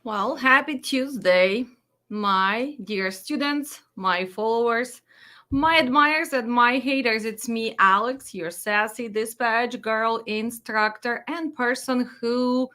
Well, happy Tuesday, my dear students, my followers, my admirers, and my haters. It's me, Alex, your sassy dispatch girl, instructor, and person who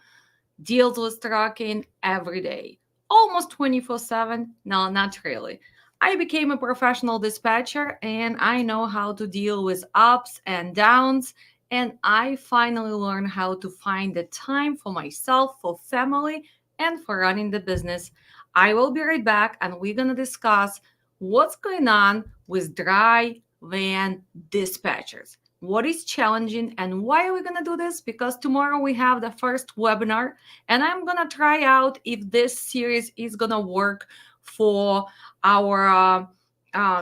deals with trucking every day, almost 24/7. No, not really. I became a professional dispatcher and I know how to deal with ups and downs. And I finally learned how to find the time for myself, for family, and for running the business. I will be right back and we're going to discuss what's going on with dry van dispatchers. What is challenging and why are we going to do this? Because tomorrow we have the first webinar and I'm going to try out if this series is going to work for our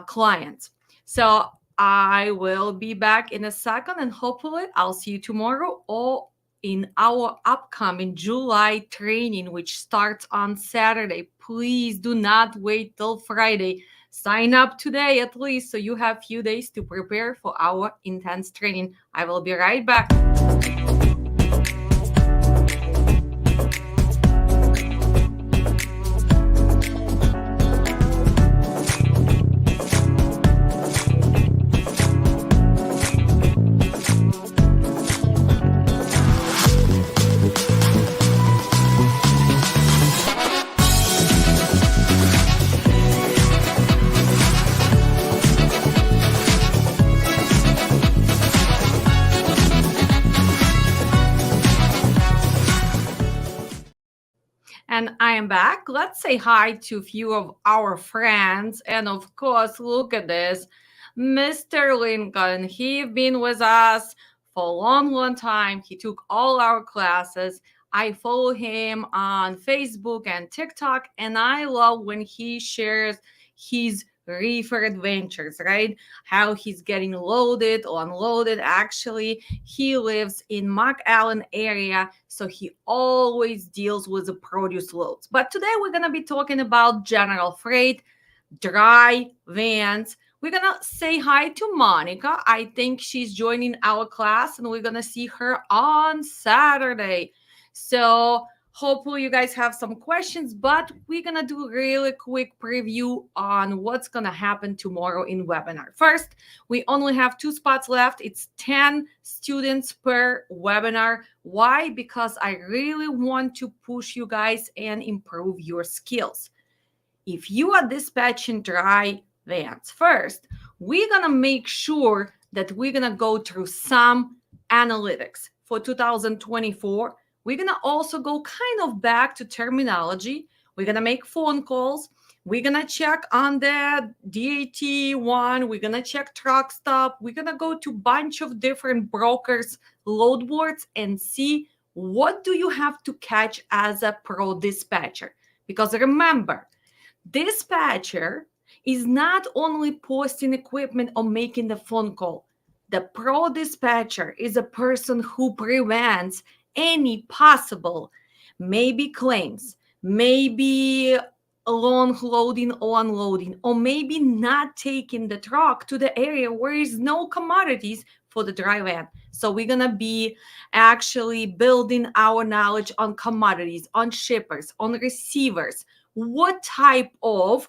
clients. So I will be back in a second and hopefully I'll see you tomorrow or in our upcoming July training, which starts on Saturday. Please do not wait till Friday. Sign up today at least so you have few days to prepare for our intense training. I will be right back. And I am back. Let's say hi to a few of our friends. And of course, look at this. Mr. Lincoln, he's been with us for a long, long time. He took all our classes. I follow him on Facebook and TikTok, and I love when he shares his reefer adventures, right? How he's getting loaded or unloaded. Actually, he lives in McAllen area, so he always deals with the produce loads. But today we're going to be talking about general freight, dry vans. We're going to say hi to Monica. I think she's joining our class and we're going to see her on Saturday. So hopefully you guys have some questions, but we're going to do a really quick preview on what's going to happen tomorrow in webinar. First, we only have 2 spots left. It's 10 students per webinar. Why? Because I really want to push you guys and improve your skills. If you are dispatching dry vans, first, we're going to make sure that we're going to go through some analytics for 2024. We're going to also go kind of back to terminology. We're going to make phone calls. We're going to check on the DAT one. We're going to check truck stop. We're going to go to a bunch of different brokers, load boards, and see what do you have to catch as a pro dispatcher. Because remember, dispatcher is not only posting equipment or making the phone call. The pro dispatcher is a person who prevents any possible, maybe claims, maybe long loading or unloading, or maybe not taking the truck to the area where is no commodities for the dry van. So we're going to be actually building our knowledge on commodities, on shippers, on receivers. What type of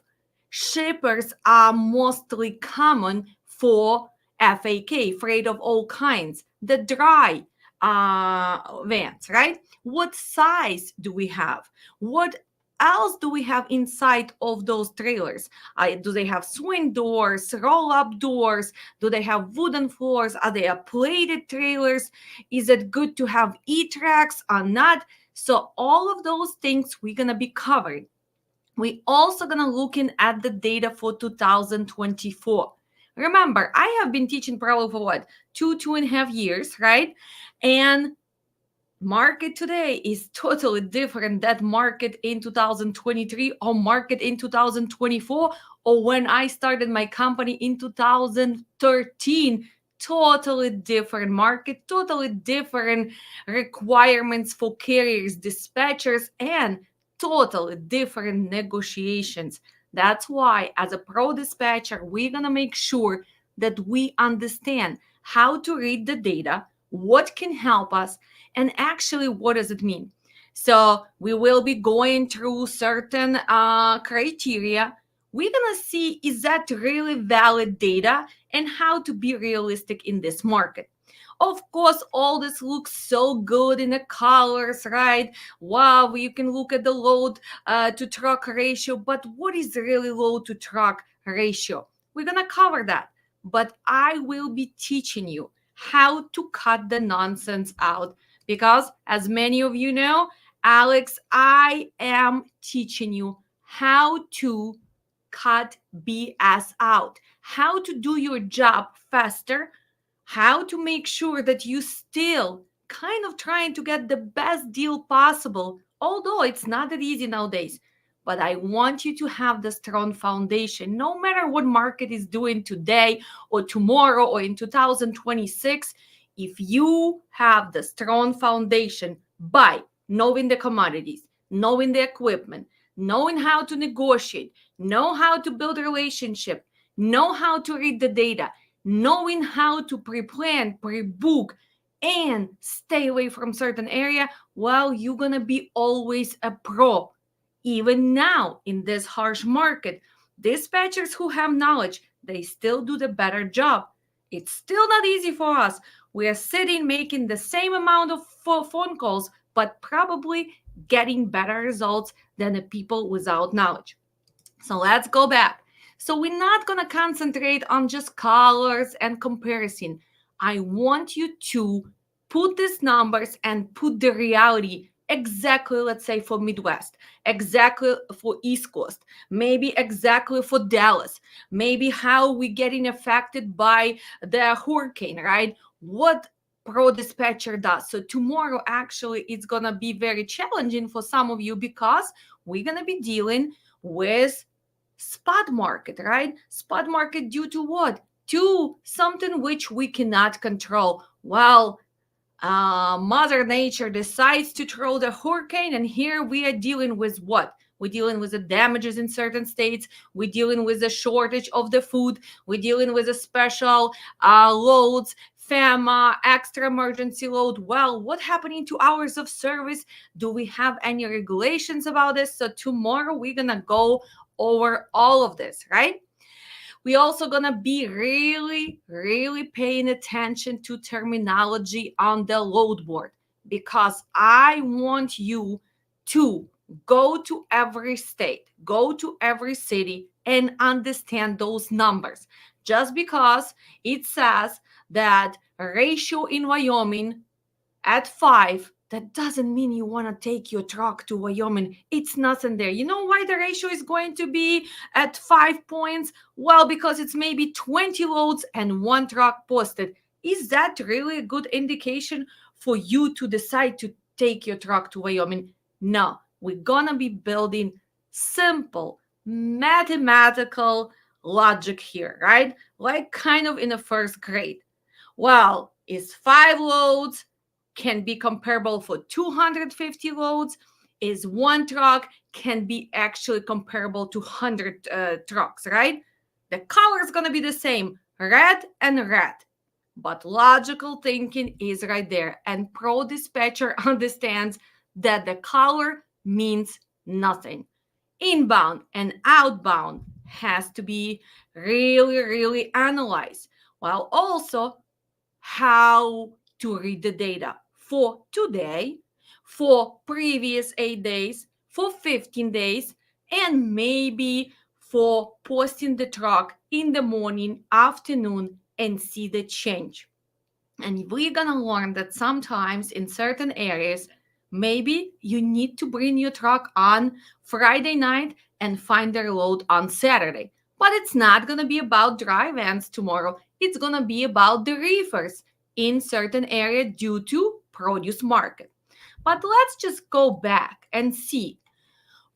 shippers are mostly common for FAK, freight of all kinds, the dry vans, right? What size do we have? What else do we have inside of those trailers? Do they have swing doors, roll-up doors? Do they have wooden floors? Are they plated trailers? Is it good to have E-tracks or not? So all of those things we're going to be covering. We also going to looking at the data for 2024. Remember, I have been teaching probably for what, 2.5 years, right? And market today is totally different that market in 2023 or market in 2024 or when I started my company in 2013. Totally different market, totally different requirements for carriers, dispatchers, and totally different negotiations. That's why as a pro dispatcher, we're going to make sure that we understand how to read the data, what can help us, and actually what does it mean. So we will be going through certain criteria. We're going to see, is that really valid data and how to be realistic in this market. Of course, all this looks so good in the colors, right? Wow, you can look at the load to truck ratio, but what is really load to truck ratio? We're going to cover that, but I will be teaching you how to cut the nonsense out because, as many of you know, Alex, I am teaching you how to cut BS out, how to do your job faster, how to make sure that you still kind of trying to get the best deal possible, although it's not that easy nowadays. But I want you to have the strong foundation, no matter what market is doing today or tomorrow or in 2026. If you have the strong foundation by knowing the commodities, knowing the equipment, knowing how to negotiate, know how to build a relationship, know how to read the data, knowing how to pre-plan, pre-book, and stay away from certain area, well, you're gonna be always a pro. Even now in this harsh market, dispatchers who have knowledge, they still do the better job. It's still not easy for us. We are sitting making the same amount of phone calls, but probably getting better results than the people without knowledge. So let's go back. So we're not going to concentrate on just colors and comparison. I want you to put these numbers and put the reality exactly, let's say, for Midwest, exactly for East Coast, maybe exactly for Dallas, maybe how we getting affected by the hurricane, right? What pro dispatcher does. So tomorrow actually it's going to be very challenging for some of you because we're going to be dealing with spot market, right? Spot market due to what? To something which we cannot control. Well, Mother Nature decides to throw the hurricane, and here we are dealing with what? We're dealing with the damages in certain states. We're dealing with the shortage of the food. We're dealing with the special loads, FEMA, extra emergency load. Well, what happening to hours of service? Do we have any regulations about this? So tomorrow we're gonna go over all of this, right? We also gonna be really paying attention to terminology on the load board because I want you to go to every state, go to every city and understand those numbers. Just because it says that ratio in Wyoming at 5, that doesn't mean you want to take your truck to Wyoming. It's nothing there. You know why the ratio is going to be at 5 points? Well, because it's maybe 20 loads and one truck posted. Is that really a good indication for you to decide to take your truck to Wyoming? No, we're going to be building simple mathematical logic here, right? Like kind of in the first grade. Well, is 5 loads can be comparable for 250 loads? Is one truck can be actually comparable to 100 trucks, right? The color is going to be the same, red and red. But logical thinking is right there. And Pro Dispatcher understands that the color means nothing. Inbound and outbound has to be really analyzed. While also how to read the data for today, for previous 8 days, for 15 days, and maybe for posting the truck in the morning, afternoon, and see the change. And we're gonna learn that sometimes in certain areas, maybe you need to bring your truck on Friday night and find their load on Saturday. But it's not gonna be about dry vans tomorrow. It's gonna be about the reefers in certain area due to produce market. But let's just go back and see,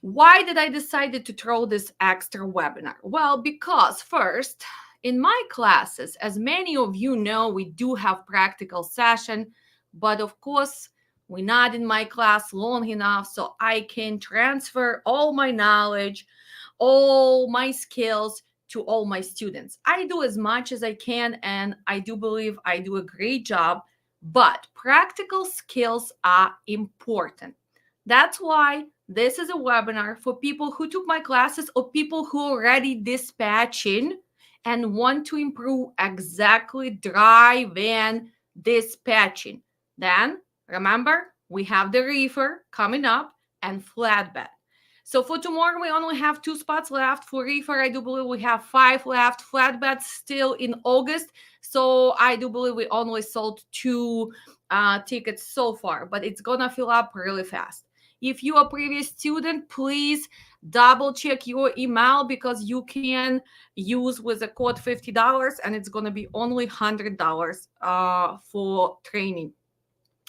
why did I decided to throw this extra webinar? Well, because first, in my classes, as many of you know, we do have practical session, but of course, we're not in my class long enough so I can transfer all my knowledge, all my skills to all my students. I do as much as I can, and I do believe I do a great job, but practical skills are important. That's why this is a webinar for people who took my classes or people who already dispatching and want to improve exactly drive and dispatching. Then remember, we have the reefer coming up and flatbed. So for tomorrow, we only have 2 spots left. For reefer, I do believe we have 5 left. Flatbed still in August. So I do believe we only sold 2 tickets so far, but it's gonna fill up really fast. If you are a previous student, please double check your email because you can use with the code $50 and it's going to be only $100 for training.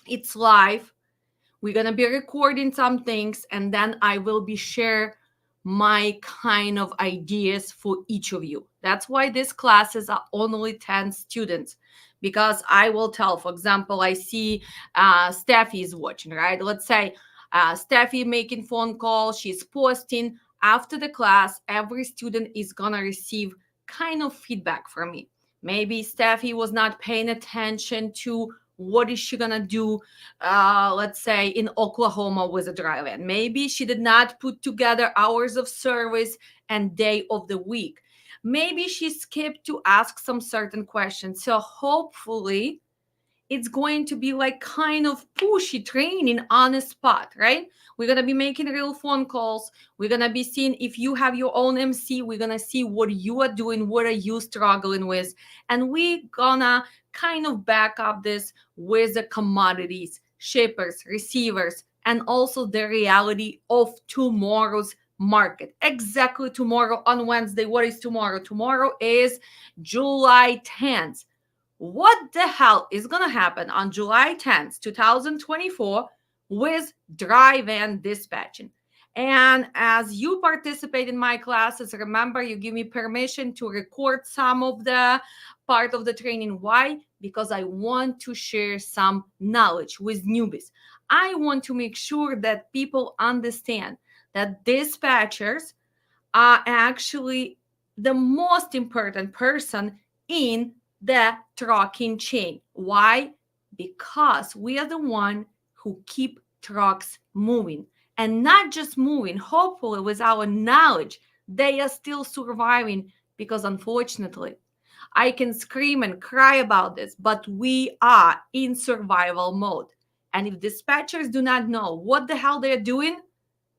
It's live. We're going to be recording some things and then I will be share my kind of ideas for each of you. That's why these classes are only 10 students, because I will tell, for example, I see Steffi is watching, right? Let's say Steffi making phone call, she's posting. After the class, every student is gonna receive kind of feedback from me. Maybe Steffi was not paying attention to what is she gonna do, let's say in Oklahoma with a drive-in. Maybe she did not put together hours of service and day of the week. Maybe she skipped to ask some certain questions. So hopefully it's going to be like kind of pushy training on the spot, right? We're going to be making real phone calls. We're going to be seeing if you have your own MC, we're going to see what you are doing, what are you struggling with. And we're going to kind of back up this with the commodities, shippers, receivers, and also the reality of tomorrow's market. Exactly tomorrow on Wednesday. What is tomorrow? Tomorrow is July 10th. What the hell is going to happen on July 10th, 2024 with drive and dispatching? And as you participate in my classes, remember you give me permission to record some of the part of the training. Why? Because I want to share some knowledge with newbies. I want to make sure that people understand that dispatchers are actually the most important person in the trucking chain. Why? Because we are the one who keep trucks moving, and not just moving. Hopefully with our knowledge they are still surviving, because unfortunately I can scream and cry about this, but we are in survival mode. And if dispatchers do not know what the hell they're doing,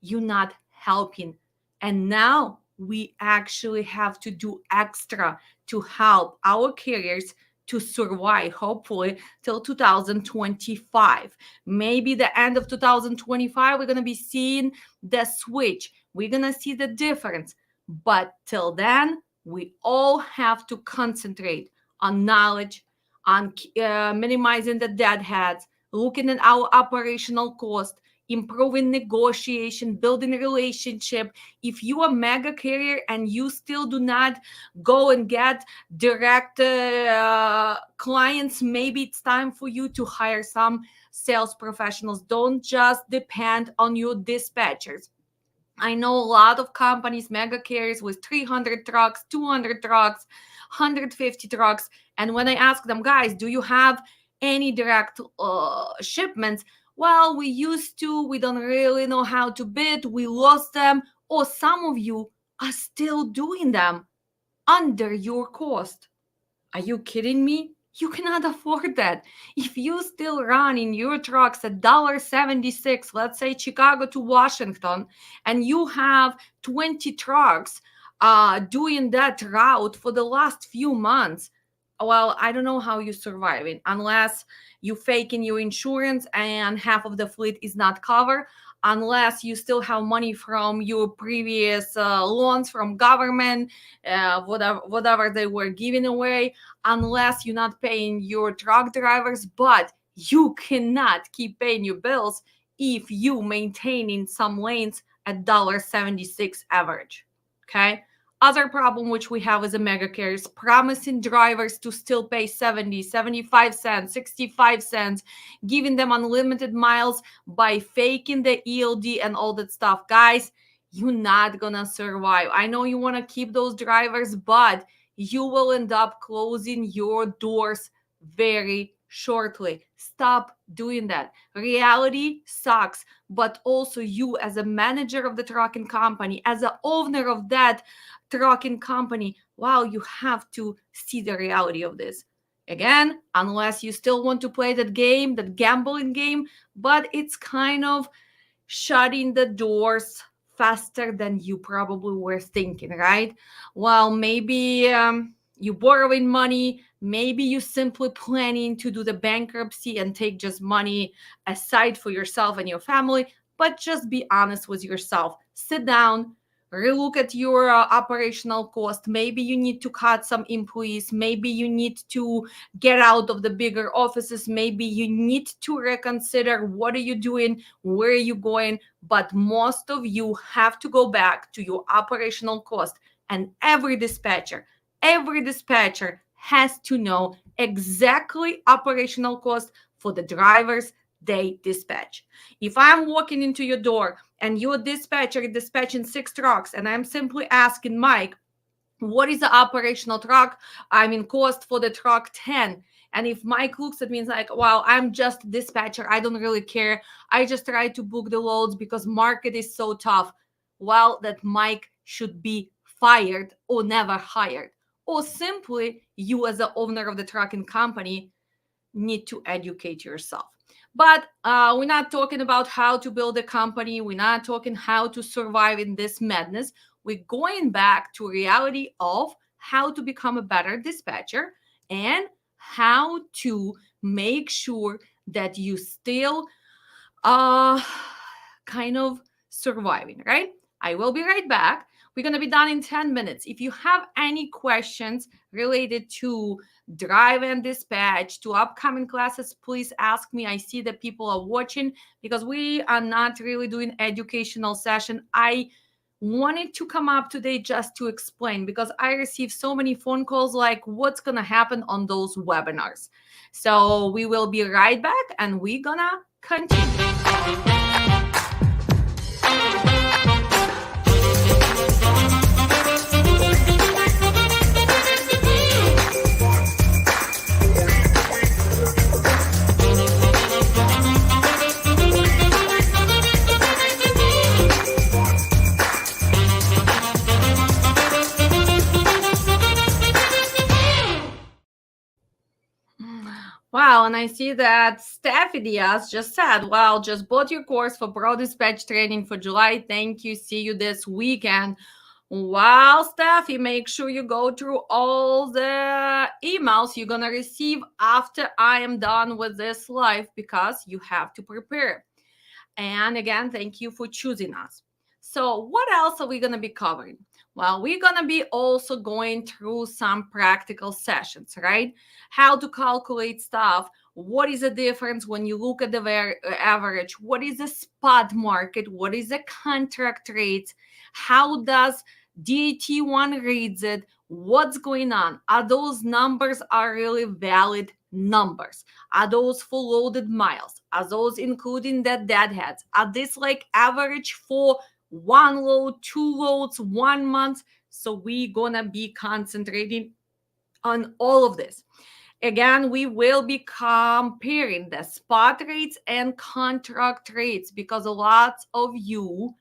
you're not helping. And now we actually have to do extra to help our carriers to survive, hopefully till 2025. Maybe the end of 2025 we're going to be seeing the switch, we're going to see the difference. But till then we all have to concentrate on knowledge, on minimizing the deadheads, looking at our operational cost, improving negotiation, building relationship. If you are mega carrier and you still do not go and get direct clients, maybe it's time for you to hire some sales professionals. Don't just depend on your dispatchers. I know a lot of companies, mega carriers with 300 trucks, 200 trucks, 150 trucks. And when I ask them, guys, do you have any direct shipments? Well, we used to, we don't really know how to bid, we lost them, or some of you are still doing them under your cost. Are you kidding me? You cannot afford that. If you still run in your trucks at $1.76, let's say Chicago to Washington, and you have 20 trucks doing that route for the last few months, well, I don't know how you're surviving unless you faking your insurance and half of the fleet is not covered, unless you still have money from your previous loans from government, whatever they were giving away, unless you're not paying your truck drivers. But you cannot keep paying your bills if you maintaining some lanes at $1.76 average. Okay. Other problem which we have as a mega carriers, promising drivers to still pay 70, 75 cents, 65 cents, giving them unlimited miles by faking the ELD and all that stuff. Guys, you're not gonna survive. I know you want to keep those drivers, but you will end up closing your doors very shortly. Stop doing that. Reality sucks, but also you as a manager of the trucking company, as the owner of that trucking company, wow, you have to see the reality of this. Again, unless you still want to play that game, that gambling game, but it's kind of shutting the doors faster than you probably were thinking, right? Well, maybe you borrowing money, maybe you simply planning to do the bankruptcy and take just money aside for yourself and your family, but just be honest with yourself. Sit down, relook at your operational cost. Maybe you need to cut some employees, maybe you need to get out of the bigger offices, maybe you need to reconsider what are you doing, where are you going, but most of you have to go back to your operational cost. And every dispatcher has to know exactly operational cost for the drivers they dispatch. If I'm walking into your door and your dispatcher dispatching 6 trucks and I'm simply asking Mike, what is the operational truck, cost for the truck 10, and if Mike looks at me and is like, well, I'm just dispatcher, I don't really care, I just try to book the loads because market is so tough, well, that Mike should be fired or never hired. Or simply you as the owner of the trucking company need to educate yourself. But we're not talking about how to build a company. We're not talking how to survive in this madness. We're going back to reality of how to become a better dispatcher and how to make sure that you still uh kind of surviving, right? I will be right back. We're going to be done in 10 minutes. If you have any questions related to drive and dispatch, to upcoming classes, please ask me. I see that people are watching because we are not really doing educational session. I wanted to come up today just to explain because I received so many phone calls like what's going to happen on those webinars. So we will be right back and we're going to continue. Wow, and I see that Steffi Diaz just said, wow, just bought your course for Pro Dispatch training for July. Thank you. See you this weekend. Wow, Steffi, make sure you go through all the emails you're going to receive after I am done with this live because you have to prepare. And again, thank you for choosing us. So what else are we going to be covering? Well, we're going to be also going through some practical sessions, right? How to calculate stuff. What is the difference when you look at the average? What is the spot market? What is the contract rate? How does DAT1 reads it? What's going on? Are those numbers are really valid numbers? Are those full loaded miles? Are those including the deadheads? Are this like average for one load, 2 loads, 1 month? So we're gonna be concentrating on all of this. Again, we will be comparing the spot rates and contract rates because a lot of you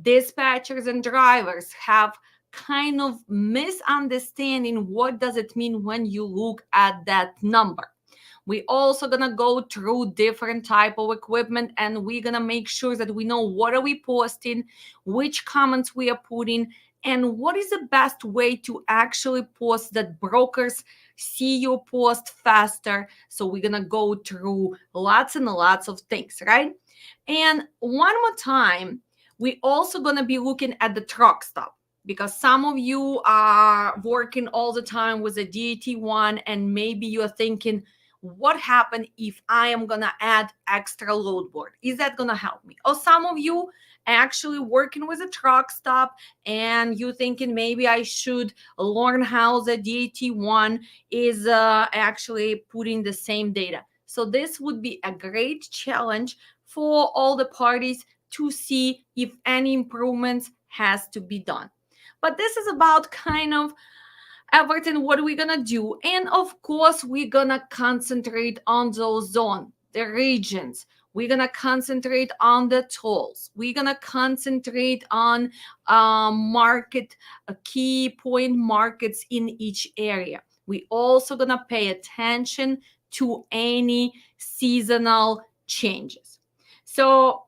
dispatchers and drivers have kind of misunderstanding what does it mean when you look at that number. We also gonna go through different type of equipment and we're gonna make sure that we know what are we posting, which comments we are putting, and what is the best way to actually post that brokers see your post faster. So we're gonna go through lots and lots of things, right? And one more time, we also gonna be looking at the truck stop because some of you are working all the time with a DAT1 and maybe you're thinking, what happened if I am gonna add extra load board? Is that gonna help me? Or some of you actually working with a truck stop and you thinking maybe I should learn how the DAT1 is actually putting the same data. So this would be a great challenge for all the parties to see if any improvements has to be done. But this is about kind of everything what we're gonna do. And of course, we're gonna concentrate on those zones, the regions. We're gonna concentrate on the tools. We're gonna concentrate on market key point markets in each area. We also gonna pay attention to any seasonal changes. So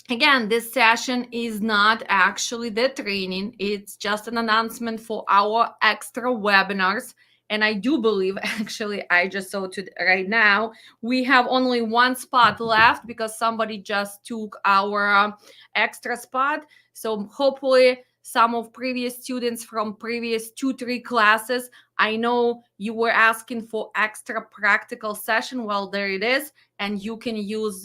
again, this session is not actually the training, it's just an announcement for our extra webinars. And I do believe, actually, I just saw to right now, we have only one spot left because somebody just took our extra spot. So hopefully, some of previous students from previous 2-3 classes, I know you were asking for extra practical session. Well, there it is, and you can use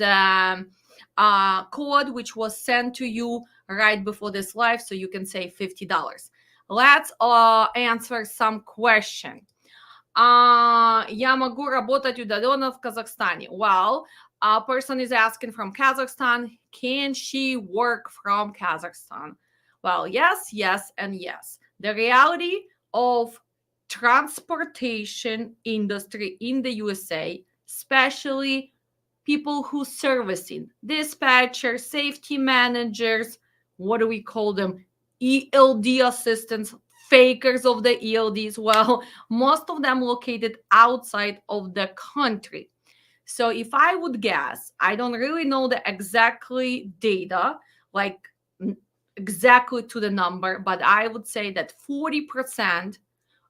code which was sent to you right before this live, so you can save $50. Let's answer some question. Я могу работать удаленно в Казахстане. Well, a person is asking from Kazakhstan, can she work from Kazakhstan? Well, yes, yes, and yes. The reality of transportation industry in the USA, especially people who servicing, dispatchers, safety managers, what do we call them? ELD assistants, fakers of the ELDs. Well, most of them located outside of the country. So if I would guess, I don't really know the exactly data, like exactly to the number, but I would say that 40%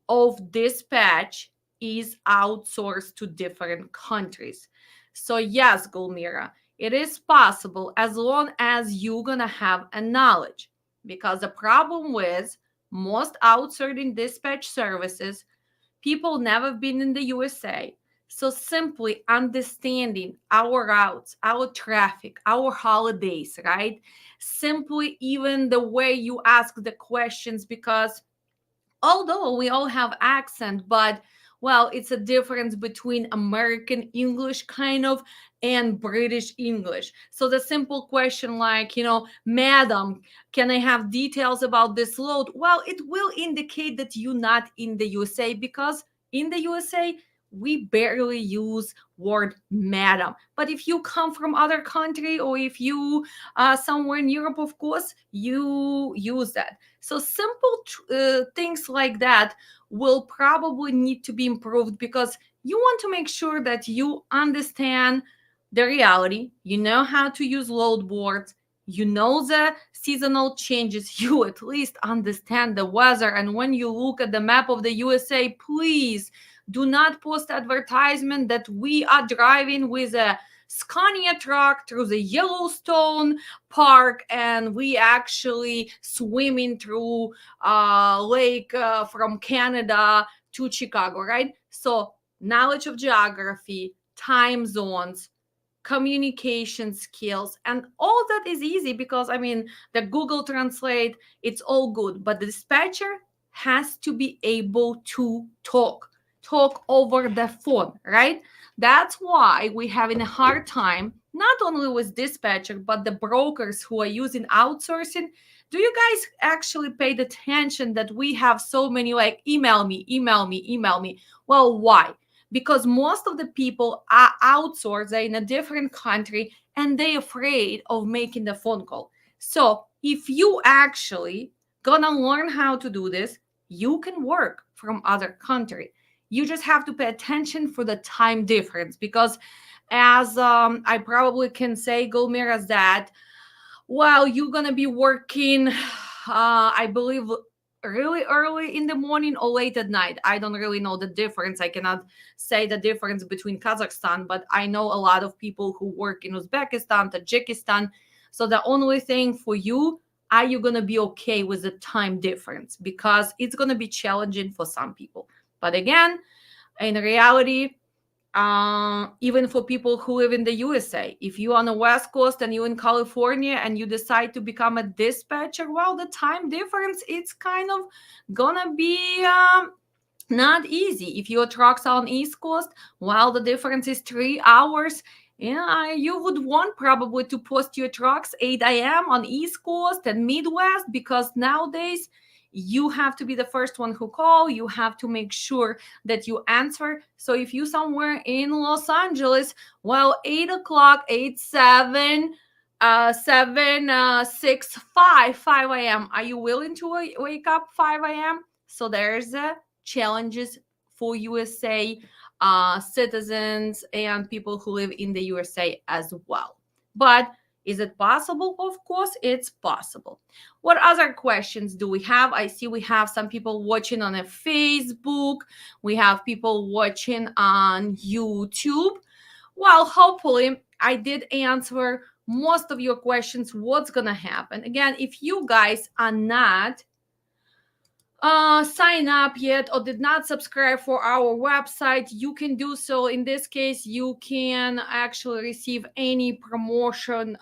of dispatch is outsourced to different countries. So yes, Gulmira, it is possible as long as you're gonna have a knowledge. Because the problem with most outsourcing dispatch services, people never been in the USA. So simply understanding our routes, our traffic, our holidays, right? Simply even the way you ask the questions, because although we all have accent, but well, it's a difference between American English kind of and British English. So the simple question like, madam, can I have details about this load? Well, it will indicate that you're not in the USA, because in the USA we barely use word madam. But if you come from other country, or if you somewhere in Europe, of course you use that. So simple things like that will probably need to be improved, because you want to make sure that you understand the reality, you know how to use load boards, you know the seasonal changes, you at least understand the weather. And when you look at the map of the USA, please do not post advertisement that we are driving with a Scania truck through the Yellowstone Park and we actually swimming through lake from Canada to Chicago, right? So knowledge of geography, time zones, communication skills, and all that is easy, because I mean the Google Translate, it's all good, but the dispatcher has to be able to talk over the phone, right? That's why we having a hard time not only with dispatcher but the brokers who are using outsourcing. Do you guys actually paid attention that we have so many like email me, email me, email me? Well, why? Because most of the people are outsourced, they're in a different country and they're afraid of making the phone call. So if you actually gonna learn how to do this, you can work from other country. You just have to pay attention for the time difference, because as I probably can say, Gulmir, as that while you're gonna be working, I believe really early in the morning or late at night. I don't really know the difference. I cannot say the difference between Kazakhstan, but I know a lot of people who work in Uzbekistan, Tajikistan. So the only thing for you, are you gonna be okay with the time difference? Because it's gonna be challenging for some people. But again, in reality, even for people who live in the USA, if you're on the West Coast and you're in California and you decide to become a dispatcher, well, the time difference, it's kind of gonna be not easy. If your trucks are on East Coast, while the difference is 3 hours, yeah, you would want probably to post your trucks 8 a.m. on East Coast and Midwest, because nowadays You have to be the first one who call. You have to make sure that you answer. So if you somewhere in Los Angeles, well, 8 o'clock, 8, 7, 7, 6, 5 a.m. Are you willing to wake up 5 a.m.? So there's challenges for USA citizens and people who live in the USA as well. But is it possible? Of course, it's possible. What other questions do we have? I see we have some people watching on a Facebook. We have people watching on YouTube. Well, hopefully, I did answer most of your questions. What's going to happen? Again, if you guys are not sign up yet or did not subscribe for our website, you can do so. In this case, you can actually receive any promotions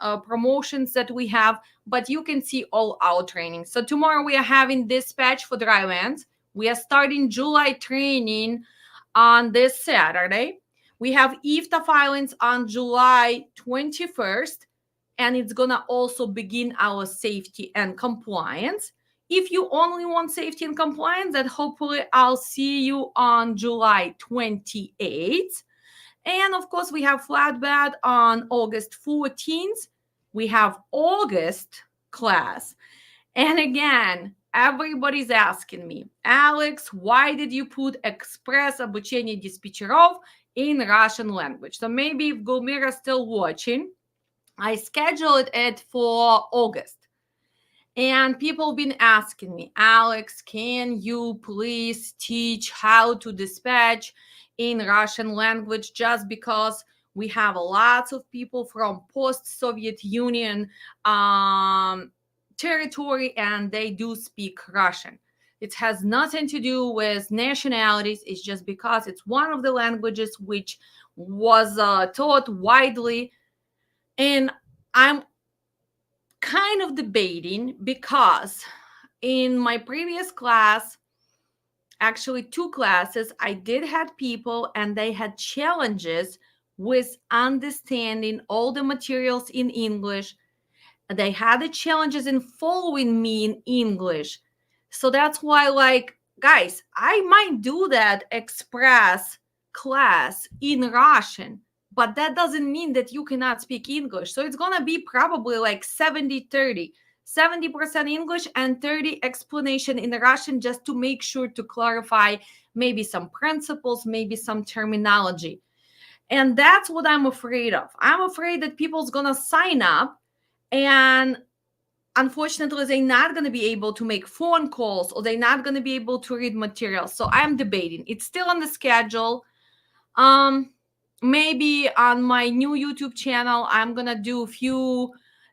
that we have, but you can see all our trainings. So tomorrow we are having dispatch for dry lands. We are starting July training on this Saturday. We have IFTA filings on July 21st, and it's gonna also begin our safety and compliance. If you only want safety and compliance, then hopefully I'll see you on July 28th. And of course, we have flatbed on August 14th. We have August class. And again, everybody's asking me, Alex, why did you put экспресс обучение диспетчеров in Russian language? So maybe if Gulmira is still watching, I scheduled it for August. And people have been asking me, Alex, can you please teach how to dispatch in Russian language, just because we have lots of people from post-Soviet Union territory and they do speak Russian. It has nothing to do with nationalities. It's just because it's one of the languages which was taught widely. And I'm kind of debating because in my previous class, actually 2 classes, I did have people and they had challenges with understanding all the materials in English. They had the challenges in following me in English. So that's why, like, guys, I might do that express class in Russian, but that doesn't mean that you cannot speak English. So it's going to be probably like 70-30. 70% English and 30 explanation in Russian, just to make sure to clarify maybe some principles, maybe some terminology. And that's what I'm afraid of. I'm afraid that people's going to sign up and unfortunately they're not going to be able to make phone calls or they're not going to be able to read materials. So I'm debating. It's still on the schedule. Maybe on my new YouTube channel, I'm going to do a few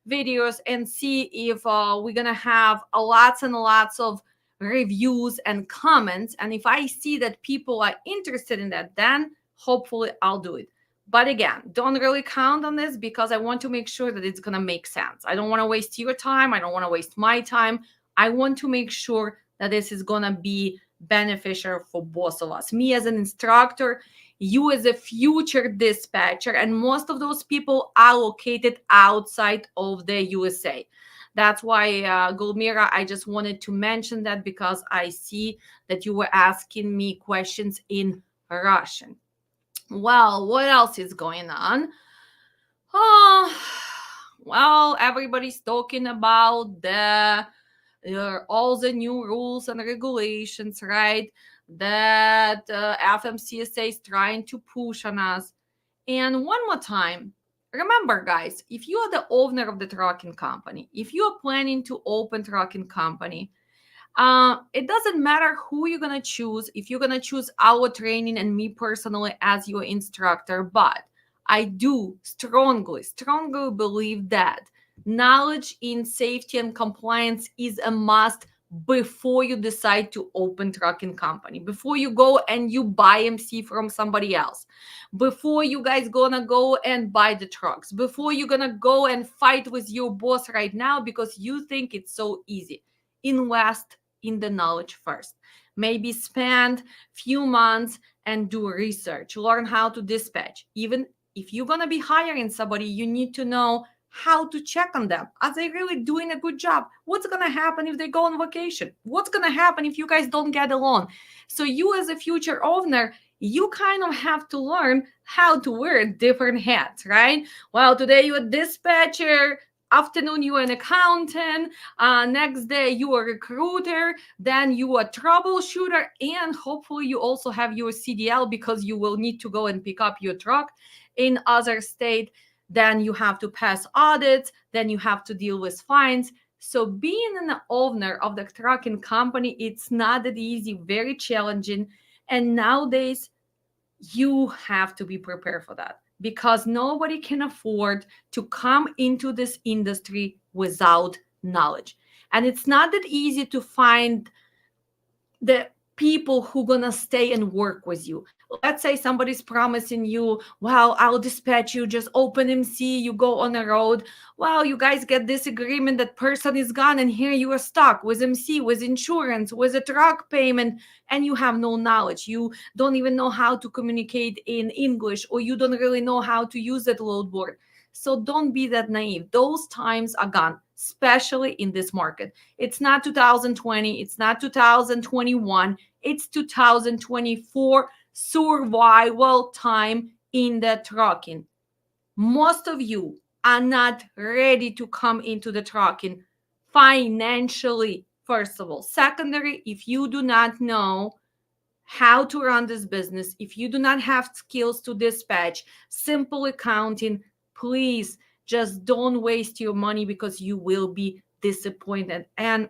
videos and see if we're going to have lots and lots of reviews and comments. And if I see that people are interested in that, then hopefully I'll do it. But again, don't really count on this because I want to make sure that it's going to make sense. I don't want to waste your time. I don't want to waste my time. I want to make sure that this is going to be beneficial for both of us. Me as an instructor, you as a future dispatcher, and most of those people are located outside of the USA. That's why, Gulmira, I just wanted to mention that because I see that you were asking me questions in Russian. Well, what else is going on? Oh, well, everybody's talking about all the new rules and regulations, right? That FMCSA is trying to push on us. And one more time, remember, guys, if you are the owner of the trucking company, if you are planning to open trucking company, it doesn't matter who you're going to choose, if you're going to choose our training and me personally as your instructor, but I do strongly believe that knowledge in safety and compliance is a must before you decide to open trucking company, before you go and you buy MC from somebody else, before you guys gonna go and buy the trucks, before you're gonna go and fight with your boss right now because you think it's so easy. Invest in the knowledge first. Maybe spend few months and do research, learn how to dispatch. Even if you're going to be hiring somebody, you need to know how to check on them. Are they really doing a good job? What's going to happen if they go on vacation? What's going to happen if you guys don't get along? So you as a future owner, you kind of have to learn how to wear different hats, right? Well, today you're a dispatcher, afternoon you're an accountant, next day you are a recruiter, then you are a troubleshooter, and hopefully you also have your CDL because you will need to go and pick up your truck in other state. Then you have to pass audits, then you have to deal with fines. So being an owner of the trucking company, it's not that easy, very challenging. And nowadays, you have to be prepared for that because nobody can afford to come into this industry without knowledge. And it's not that easy to find the people who gonna stay and work with you. Let's say somebody's promising you, well, I'll dispatch you, just open MC, you go on the road. Well, you guys get this agreement, that person is gone, and here you are stuck with MC, with insurance, with a truck payment, and you have no knowledge. You don't even know how to communicate in English, or you don't really know how to use that load board. So don't be that naive. Those times are gone, especially in this market. It's not 2020, it's not 2021, it's 2024 survival time in the trucking. Most of you are not ready to come into the trucking financially, first of all. Secondary, if you do not know how to run this business, if you do not have skills to dispatch, simple accounting, please just don't waste your money because you will be disappointed. And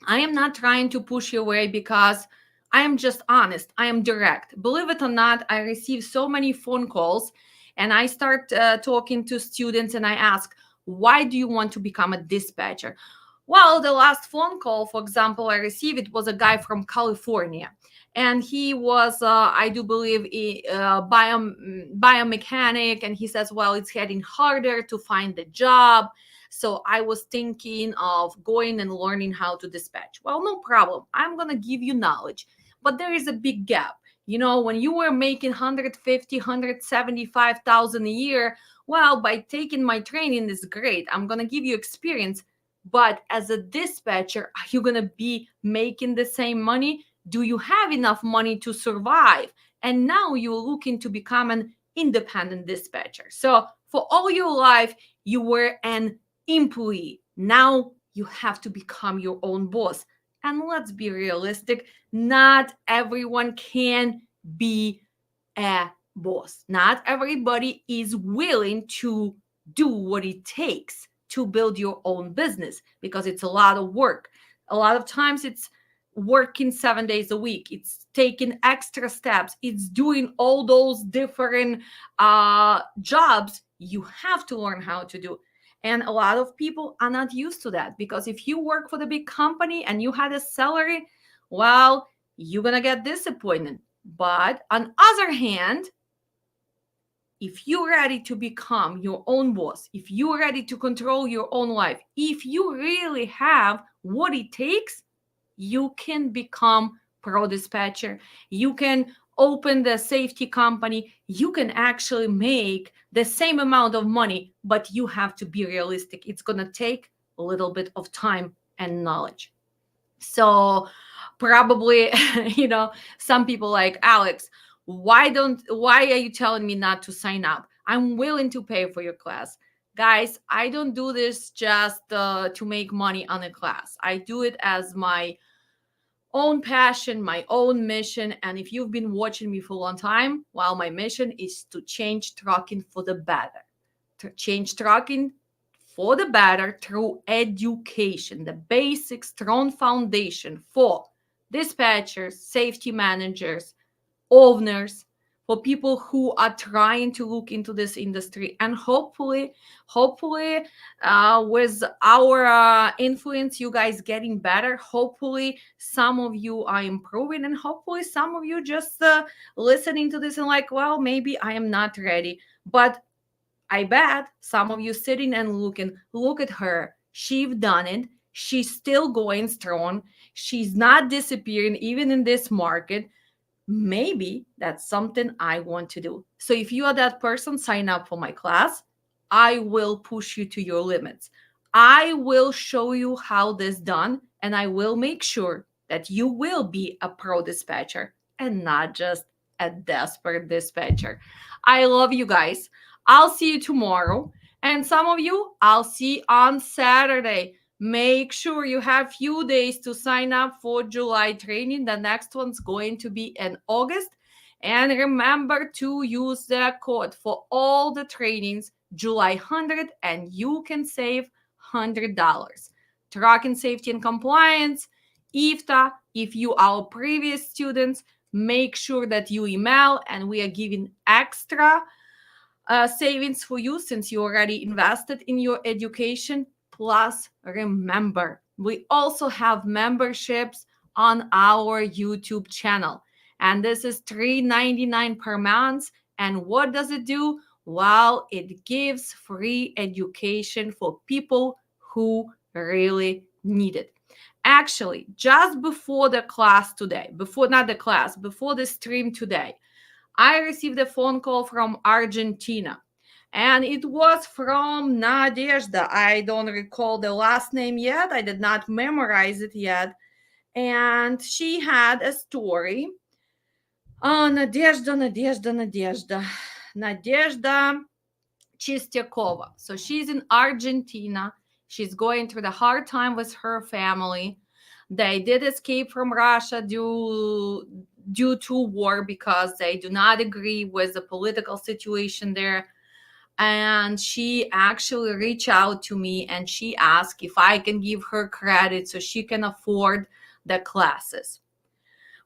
I am not trying to push you away because I am just honest. I am direct. Believe it or not, I receive so many phone calls and I start talking to students and I ask, why do you want to become a dispatcher? Well, the last phone call, for example, I received, it was a guy from California. And he was, I do believe, a biomechanic. And he says, well, it's getting harder to find the job. So I was thinking of going and learning how to dispatch. Well, no problem. I'm going to give you knowledge. But there is a big gap. You know, when you were making 150, 175,000 a year, well, by taking my training is great. I'm going to give you experience. But as a dispatcher, are you going to be making the same money? Do you have enough money to survive? And now you're looking to become an independent dispatcher. So for all your life, you were an employee. Now you have to become your own boss. And let's be realistic, not everyone can be a boss. Not everybody is willing to do what it takes to build your own business because it's a lot of work. A lot of times it's working 7 days a week, it's taking extra steps, it's doing all those different jobs you have to learn how to do. And a lot of people are not used to that because if you work for the big company and you had a salary, well, you're gonna get disappointed. But on other hand, if you're ready to become your own boss, if you're ready to control your own life, if you really have what it takes, you can become pro dispatcher. You can open the safety company. You can actually make the same amount of money, but you have to be realistic. It's going to take a little bit of time and knowledge. So probably, some people like, Alex, why are you telling me not to sign up? I'm willing to pay for your class. Guys, I don't do this just to make money on a class. I do it as my own passion, my own mission. And if you've been watching me for a long time, well, my mission is to change trucking for the better. To change trucking for the better through education, the basic strong foundation for dispatchers, safety managers, owners, for people who are trying to look into this industry. And hopefully with our influence, you guys getting better. Hopefully some of you are improving, and hopefully some of you just listening to this and like, well, maybe I am not ready. But I bet some of you sitting and looking, look at her. She's done it. She's still going strong. She's not disappearing even in this market. Maybe that's something I want to do. So if you are that person, sign up for my class. I will push you to your limits. I will show you how this done, and I will make sure that you will be a pro dispatcher and not just a desperate dispatcher. I love you guys. I'll see you tomorrow. And some of you, I'll see on Saturday. Make sure you have few days to sign up for July training. The next one's going to be in August. And remember to use the code for all the trainings, July 100, and you can save $100. Trucking safety and compliance, IFTA. If you are previous students, make sure that you email, and we are giving extra savings for you since you already invested in your education. Plus, remember, we also have memberships on our YouTube channel, and this is $3.99 per month. And what does it do? Well, it gives free education for people who really need it. Actually, just before the class today, before the stream today, I received a phone call from Argentina, and it was from Nadezhda. I don't recall the last name yet. I did not memorize it yet. And she had a story. Oh, Nadezhda Chistякova. So she's in Argentina. She's going through the hard time with her family. They did escape from Russia due to war because they do not agree with the political situation there. And she actually reached out to me and she asked if I can give her credit so she can afford the classes.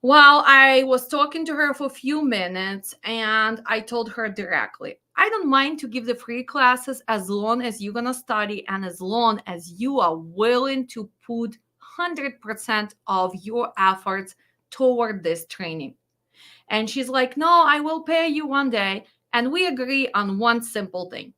Well, I was talking to her for a few minutes and I told her directly, I don't mind to give the free classes as long as you're going to study and as long as you are willing to put 100% of your efforts toward this training. And she's like, no, I will pay you one day. And we agree on one simple thing.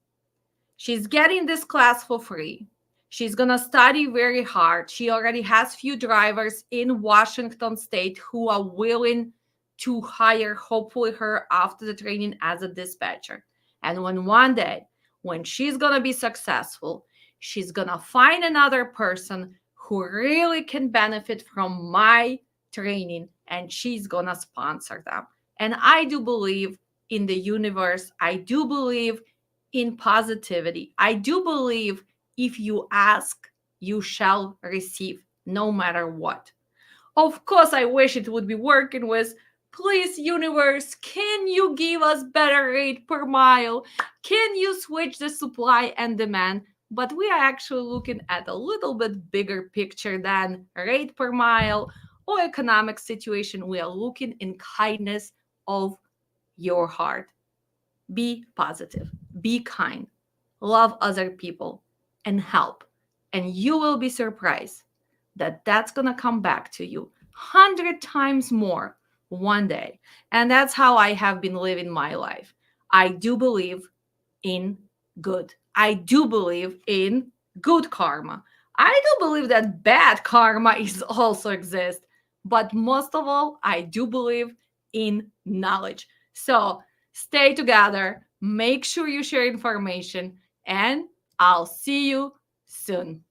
She's getting this class for free. She's going to study very hard. She already has few drivers in Washington state who are willing to hire, hopefully, her after the training as a dispatcher. And when one day, when she's going to be successful, she's going to find another person who really can benefit from my training and she's going to sponsor them. And I do believe in the universe. I do believe in positivity. I do believe if you ask, you shall receive, no matter what. Of course, I wish it would be working with, please, universe, can you give us better rate per mile? Can you switch the supply and demand? But we are actually looking at a little bit bigger picture than rate per mile or economic situation. We are looking in kindness of your heart. Be positive, be kind, love other people, and help. And you will be surprised that that's going to come back to you 100 times more one day. And that's how I have been living my life. I do believe in good. I do believe in good karma. I do believe that bad karma is also exist. But most of all, I do believe in knowledge. So stay together, make sure you share information, and I'll see you soon.